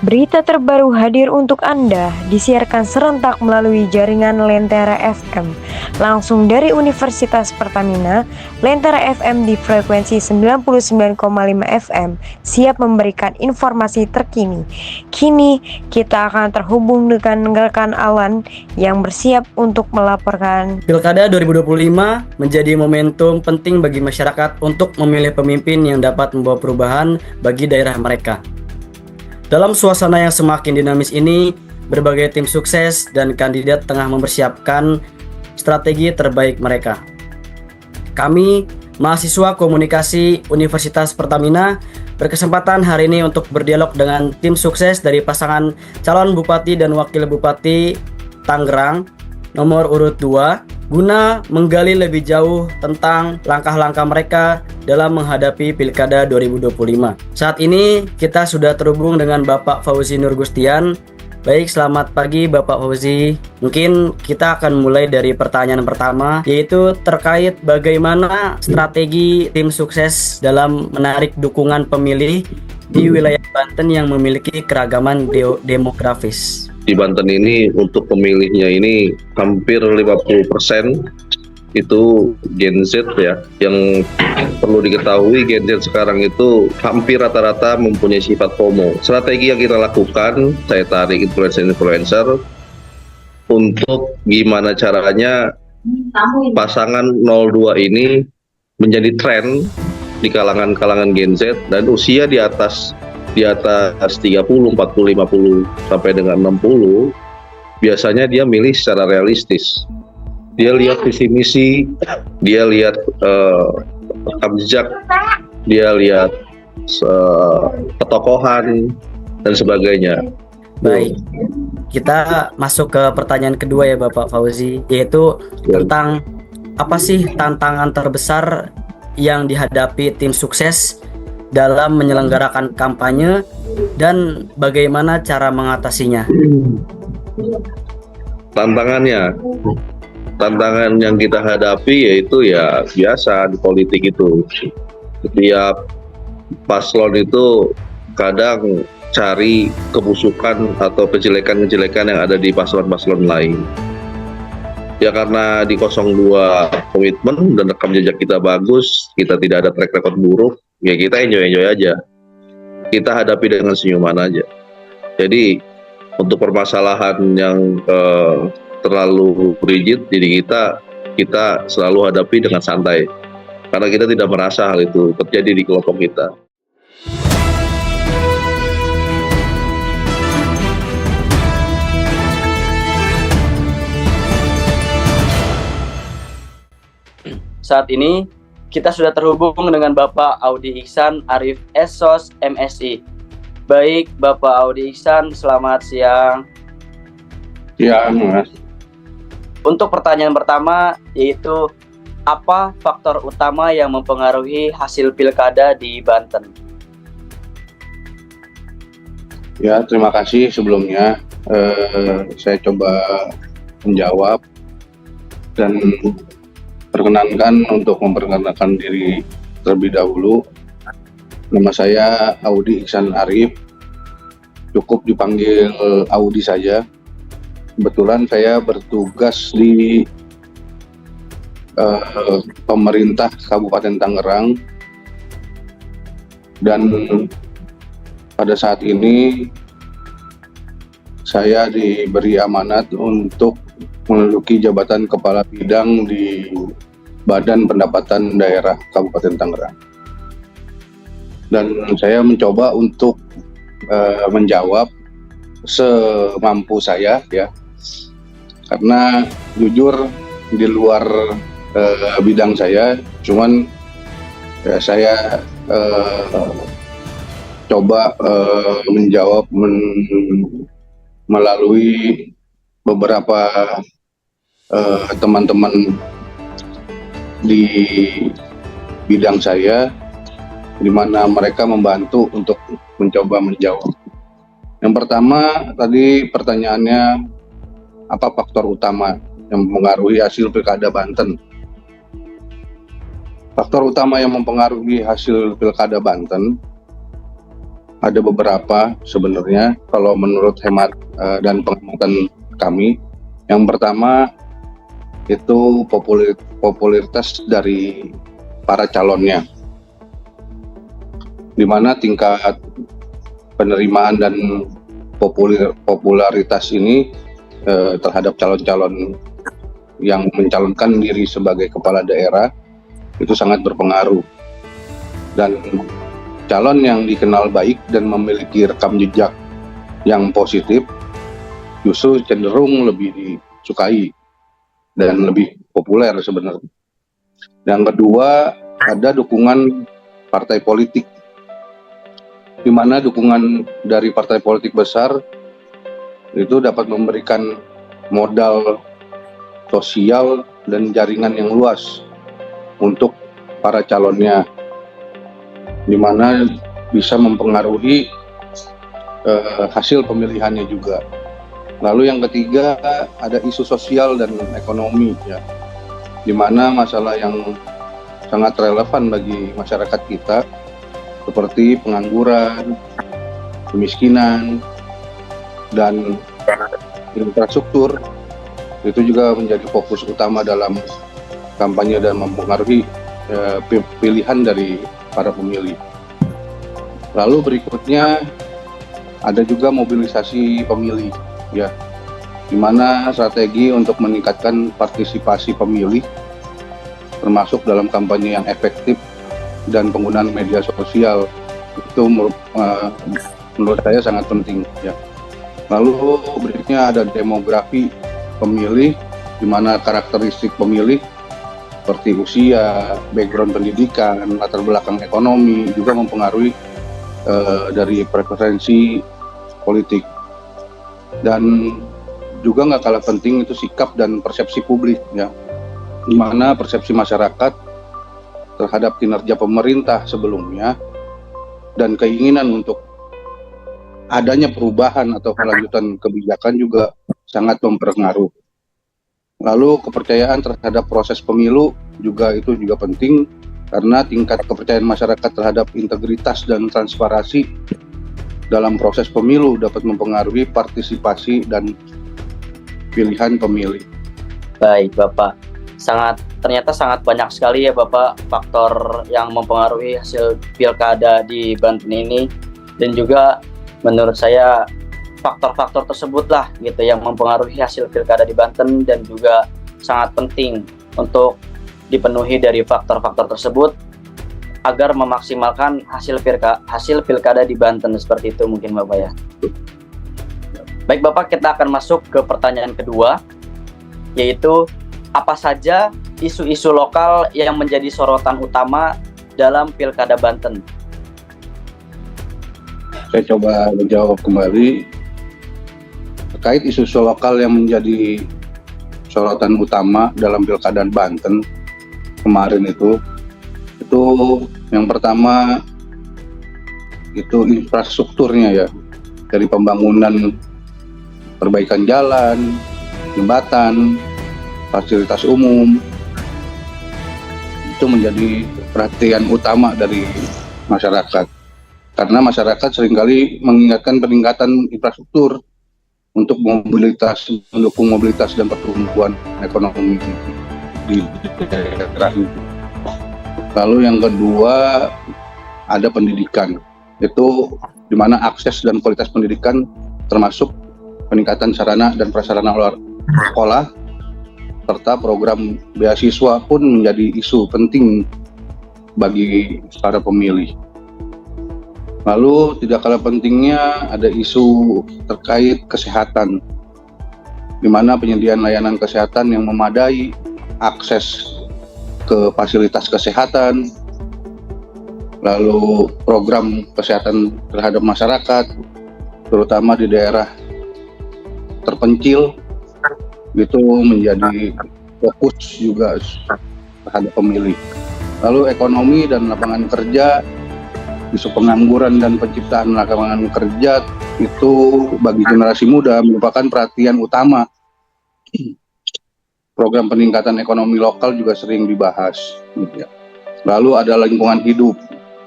Berita terbaru hadir untuk Anda, disiarkan serentak melalui jaringan Lentera FM. Langsung dari Universitas Pertamina, Lentera FM di frekuensi 99,5 FM, siap memberikan informasi terkini. Kini, kita akan terhubung dengan rekan Alan yang bersiap untuk melaporkan. Pilkada 2025 menjadi momentum penting bagi masyarakat untuk memilih pemimpin yang dapat membawa perubahan bagi daerah mereka. Dalam suasana yang semakin dinamis ini, berbagai tim sukses dan kandidat tengah mempersiapkan strategi terbaik mereka. Kami, mahasiswa komunikasi Universitas Pertamina, berkesempatan hari ini untuk berdialog dengan tim sukses dari pasangan calon Bupati dan Wakil Bupati Tangerang nomor urut 2, guna menggali lebih jauh tentang langkah-langkah mereka dalam menghadapi Pilkada 2025. Saat ini kita sudah terhubung dengan Bapak Fauzi Nurgustian. Baik, selamat pagi Bapak Fauzi. Mungkin kita akan mulai dari pertanyaan pertama, yaitu terkait bagaimana strategi tim sukses dalam menarik dukungan pemilih di wilayah Banten yang memiliki keragaman demografis. Di Banten ini untuk pemilihnya ini hampir 50% itu Gen Z ya. Yang perlu diketahui, Gen Z sekarang itu hampir rata-rata mempunyai sifat FOMO. Strategi yang kita lakukan, saya tarik influencer untuk gimana caranya pasangan 02 ini menjadi tren di kalangan Gen Z dan usia di atas 30, 40, 50 sampai dengan 60, biasanya dia milih secara realistis. Dia lihat visi misi, dia lihat rekam jejak, dia lihat ketokohan dan sebagainya. Baik, kita masuk ke pertanyaan kedua ya Bapak Fauzi, yaitu tentang apa sih tantangan terbesar yang dihadapi tim sukses dalam menyelenggarakan kampanye dan bagaimana cara mengatasinya? Tantangan yang kita hadapi yaitu ya biasa di politik itu. Setiap paslon itu kadang cari kebusukan atau kejelekan-kejelekan yang ada di paslon-paslon lain. Ya karena di 02 komitmen dan rekam jejak kita bagus, kita tidak ada track record buruk, ya kita enjoy aja. Kita hadapi dengan senyuman aja. Jadi untuk permasalahan yang terlalu rigid diri kita selalu hadapi dengan santai. Karena kita tidak merasa hal itu terjadi di kelompok kita. Saat ini kita sudah terhubung dengan Bapak Audi Ihsan Arif Esos MSI. Baik, Bapak Audi Ihsan, selamat siang. Ya, Mas. Untuk pertanyaan pertama, yaitu apa faktor utama yang mempengaruhi hasil pilkada di Banten? Ya, terima kasih sebelumnya. Saya coba menjawab dan perkenankan untuk memperkenalkan diri terlebih dahulu. Nama saya Audi Ihsan Arif, cukup dipanggil Audi saja. Kebetulan saya bertugas di pemerintah Kabupaten Tangerang dan pada saat ini saya diberi amanat untuk menduduki jabatan Kepala Bidang di Badan Pendapatan Daerah Kabupaten Tangerang. Dan saya mencoba untuk menjawab semampu saya ya. Karena jujur di luar bidang saya, cuman ya, saya coba menjawab melalui beberapa teman-teman di bidang saya, di mana mereka membantu untuk mencoba menjawab. Yang pertama tadi pertanyaannya, apa faktor utama yang mempengaruhi hasil Pilkada Banten? Faktor utama yang mempengaruhi hasil Pilkada Banten Ada beberapa sebenarnya kalau menurut hemat dan pengamatan kami. Yang pertama itu popularitas dari para calonnya, di mana tingkat penerimaan dan popularitas ini terhadap calon-calon yang mencalonkan diri sebagai kepala daerah itu sangat berpengaruh. Dan calon yang dikenal baik dan memiliki rekam jejak yang positif justru cenderung lebih disukai dan lebih populer sebenarnya. Yang kedua, ada dukungan partai politik, di mana dukungan dari partai politik besar itu dapat memberikan modal sosial dan jaringan yang luas untuk para calonnya, di mana bisa mempengaruhi hasil pemilihannya juga. Lalu yang ketiga ada isu sosial dan ekonomi ya, di mana masalah yang sangat relevan bagi masyarakat kita seperti pengangguran, kemiskinan, dan infrastruktur itu juga menjadi fokus utama dalam kampanye dan mempengaruhi pilihan dari para pemilih. Lalu berikutnya ada juga mobilisasi pemilih ya, di mana strategi untuk meningkatkan partisipasi pemilih termasuk dalam kampanye yang efektif dan penggunaan media sosial itu menurut saya sangat penting ya. Lalu berikutnya ada demografi pemilih, di mana karakteristik pemilih seperti usia, background pendidikan, latar belakang ekonomi juga mempengaruhi dari preferensi politik. Dan juga nggak kalah penting itu sikap dan persepsi publik ya, di mana persepsi masyarakat terhadap kinerja pemerintah sebelumnya dan keinginan untuk adanya perubahan atau kelanjutan kebijakan juga sangat mempengaruhi. Lalu kepercayaan terhadap proses pemilu juga penting, karena tingkat kepercayaan masyarakat terhadap integritas dan transparansi dalam proses pemilu dapat mempengaruhi partisipasi dan pilihan pemilih. Baik Bapak, ternyata sangat banyak sekali ya Bapak faktor yang mempengaruhi hasil pilkada di Banten ini, dan juga menurut saya faktor-faktor tersebutlah gitu yang mempengaruhi hasil pilkada di Banten, dan juga sangat penting untuk dipenuhi dari faktor-faktor tersebut agar memaksimalkan hasil pilkada di Banten, seperti itu mungkin Bapak ya. Baik Bapak, kita akan masuk ke pertanyaan kedua, yaitu apa saja isu-isu lokal yang menjadi sorotan utama dalam pilkada Banten? Saya coba menjawab kembali terkait isu-isu lokal yang menjadi sorotan utama dalam pilkada Banten kemarin itu yang pertama itu infrastrukturnya ya, dari pembangunan perbaikan jalan, jembatan, fasilitas umum itu menjadi perhatian utama dari masyarakat, karena masyarakat seringkali mengingatkan peningkatan infrastruktur untuk mendukung mobilitas dan pertumbuhan ekonomi di daerah itu. Lalu yang kedua ada pendidikan, itu di mana akses dan kualitas pendidikan termasuk peningkatan sarana dan prasarana sekolah serta program beasiswa pun menjadi isu penting bagi para pemilih. Lalu tidak kalah pentingnya ada isu terkait kesehatan, di mana penyediaan layanan kesehatan yang memadai, akses ke fasilitas kesehatan, lalu program kesehatan terhadap masyarakat, terutama di daerah terpencil, itu menjadi fokus juga terhadap pemilih. Lalu ekonomi dan lapangan kerja, isu pengangguran dan penciptaan lapangan kerja itu bagi generasi muda merupakan perhatian utama. Program peningkatan ekonomi lokal juga sering dibahas gitu ya. Lalu ada lingkungan hidup,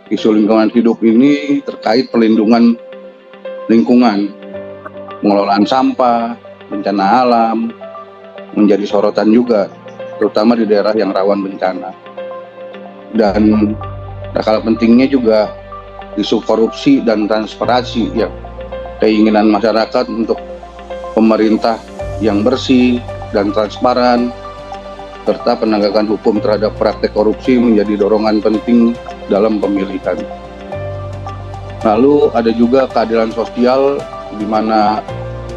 isu lingkungan hidup ini terkait pelindungan lingkungan, pengelolaan sampah, bencana alam, menjadi sorotan juga, terutama di daerah yang rawan bencana. Dan tak kalah pentingnya juga isu korupsi dan transparansi, ya, keinginan masyarakat untuk pemerintah yang bersih dan transparan, serta penegakan hukum terhadap praktek korupsi menjadi dorongan penting dalam pemilihan. Lalu ada juga keadilan sosial, di mana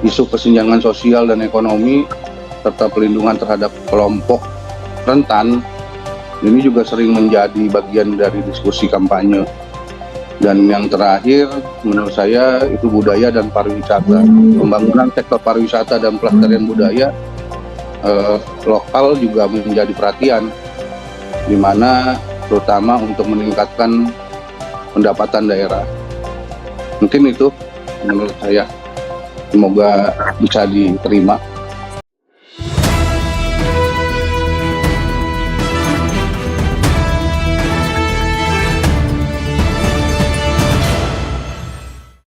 isu kesenjangan sosial dan ekonomi serta pelindungan terhadap kelompok rentan ini juga sering menjadi bagian dari diskusi kampanye. Dan yang terakhir menurut saya itu budaya dan pariwisata. Pembangunan sektor pariwisata dan pelestarian budaya lokal juga menjadi perhatian, di mana terutama untuk meningkatkan pendapatan daerah. Mungkin itu menurut saya, semoga bisa diterima.